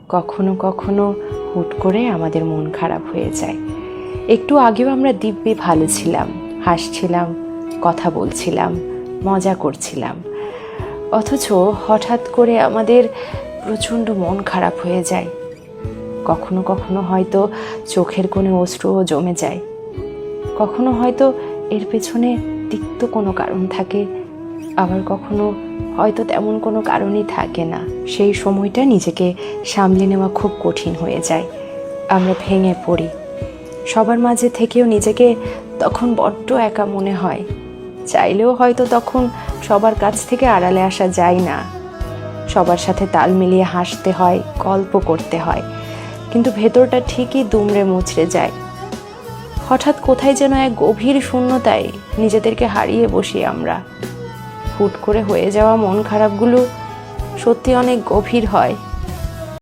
কখনো কখনো হুট করে আমাদের মন খারাপ হয়ে যায়। একটু আগেও আমরা দিব্যি ভালো ছিলাম, হাসছিলাম, কথা বলছিলাম, মজা করছিলাম, অথচ হঠাৎ করে আমাদের প্রচণ্ড মন খারাপ হয়ে যায়। কখনো কখনো হয়তো চোখের কোণে অশ্রুও জমে যায়, কখনো হয়তো এর পেছনে তিক্ত কোনো কারণ থাকে, আবার কখনো হয়তো তেমন কোনো কারণই থাকে না। সেই সময়টা নিজেকে সামলে নেওয়া খুব কঠিন হয়ে যায়, আমরা ভেঙে পড়ি। সবার মাঝে থেকেও নিজেকে তখন বড্ড একা মনে হয়। চাইলেও হয়তো তখন সবার কাছ থেকে আড়ালে আসা যায় না, সবার সাথে তাল মিলিয়ে হাসতে হয়, গল্প করতে হয়, কিন্তু ভেতরটা ঠিকই দুমড়ে মুচড়ে যায়। হঠাৎ কোথায় যেন এক গভীর শূন্যতায় নিজেদেরকে হারিয়ে বসি আমরা। হুট করে হয়ে যাওয়া মন খারাপগুলো সত্যি অনেক গভীর হয়।